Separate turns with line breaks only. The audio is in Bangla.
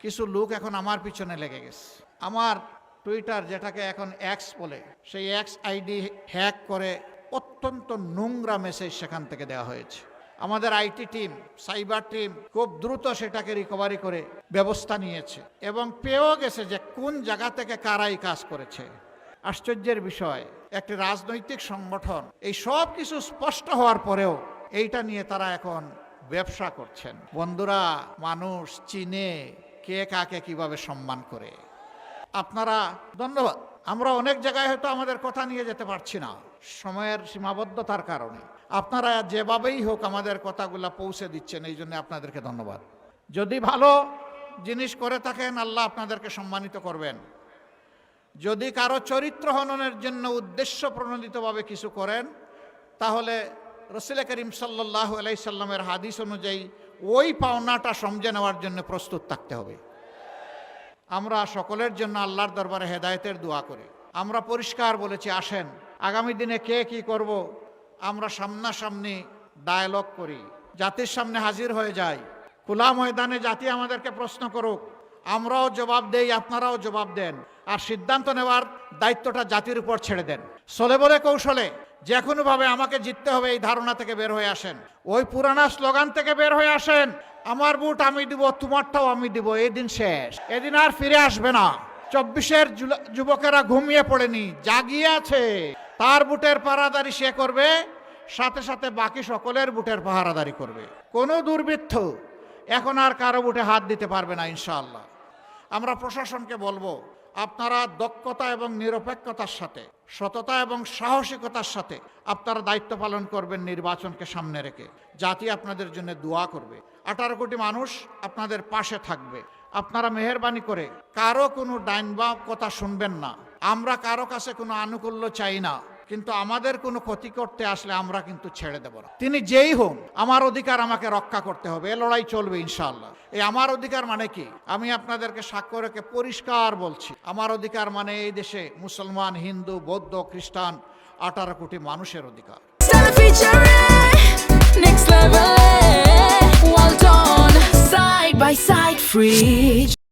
কিছু লোক এখন আমার পিছনে লেগে গেছে। আমার টুইটার, যেটাকে এখন এক্স বলে, সেই এক্স আইডি হ্যাক করে অত্যন্ত নোংরা মেসেজ সেখান থেকে দেওয়া হয়েছে। আমাদের আইটি টিম, সাইবার টিম খুব দ্রুত সেটাকে রিকভারি করে ব্যবস্থা নিয়েছে এবং পেয়েও গেছে যে কোন জায়গা থেকে কারাই কাজ করেছে। আশ্চর্যের বিষয়, একটি রাজনৈতিক সংগঠন এই সব কিছু স্পষ্ট হওয়ার পরেও এইটা নিয়ে তারা এখন ব্যবসা করছেন। বন্ধুরা, মানুষ চিনে কে কাকে কিভাবে সম্মান করে। আপনারা ধন্যবাদ। আমরা অনেক জায়গায় হয়তো আমাদের কথা নিয়ে যেতে পারছি না সময়ের সীমাবদ্ধতার কারণে। আপনারা যেভাবেই হোক আমাদের কথাগুলো পৌঁছে দিচ্ছেন, এই জন্য আপনাদেরকে ধন্যবাদ। যদি ভালো জিনিস করে থাকেন, আল্লাহ আপনাদেরকে সম্মানিত করবেন। যদি কারো চরিত্র হননের জন্য উদ্দেশ্য প্রণোদিতভাবে কিছু করেন, তাহলে রাসূল করিম সাল্লাল্লাহু আলাইহি সাল্লামের হাদিস অনুযায়ী ওই পাওনাটা সমঝে নেওয়ার জন্য প্রস্তুত থাকতে হবে। আমরা সকলের জন্য আল্লাহর দরবারে হেদায়েতের দোয়া করি। আমরা পরিষ্কার বলেছি, আসেন আগামী দিনে কে কি করব আমরা সামনাসামনি ডায়ালগ করি, জাতির সামনে হাজির হয়ে যাই। খোলা ময়দানে জাতি আমাদেরকে প্রশ্ন করুক, আমরাও জবাব দেই, আপনারাও জবাব দেন। আর সিদ্ধান্ত নেওয়ার দায়িত্বটা জাতির উপর ছেড়ে দেন। চলে বলে কৌশলে যে কোনোভাবে আমাকে জিততে হবে এই ধারণা থেকে বের হয়ে আসেন। ওই পুরানা স্লোগান থেকে বের হয়ে আসেন, আমার ভোট আমি দিব, তোমারটাও আমি দিব। এই দিন শেষ, এদিন আর ফিরে আসবে না। 24-এর যুবকেরা ঘুমিয়ে পড়েনি, জাগিয়ে আছে। তার বুটের পাহারাদারি সে করবে, সাথে সাথে বাকি সকলের বুটের পাহারাদারি করবে। কোনো দুর্বৃত্ত এখন আর কারো বুটে হাত দিতে পারবে না ইনশাআল্লাহ। আমরা প্রশাসনকে বলবো, আপনারা দক্ষতা এবং নিরপেক্ষতার সাথে, সততা এবং সাহসিকতার সাথে আপনারা দায়িত্ব পালন করবেন নির্বাচনকে সামনে রেখে। জাতি আপনাদের জন্য দোয়া করবে। 18 কোটি মানুষ আপনাদের পাশে থাকবে। আপনারা মেহেরবানি করে কারো কোনো ডাইন বা কথা শুনবেন না। আমরা কারো কাছে কোনো আনুকূল্য চাই না, কিন্তু আমাদের কোনো ক্ষতি করতে আসলে আমরা কিন্তু ছেড়ে দেব না। তিনি যেই হোন, আমার অধিকার আমাকে রক্ষা করতে হবে। এ লড়াই চলবে ইনশাআল্লাহ। এই আমার অধিকার মানে কি, আমি আপনাদেরকে সাক্ষ্য রেখে পরিষ্কার বলছি, আমার অধিকার মানে এই দেশে মুসলমান, হিন্দু, বৌদ্ধ, খ্রিস্টান 18 কোটি মানুষের অধিকার।
Next level, well done, side by side, free.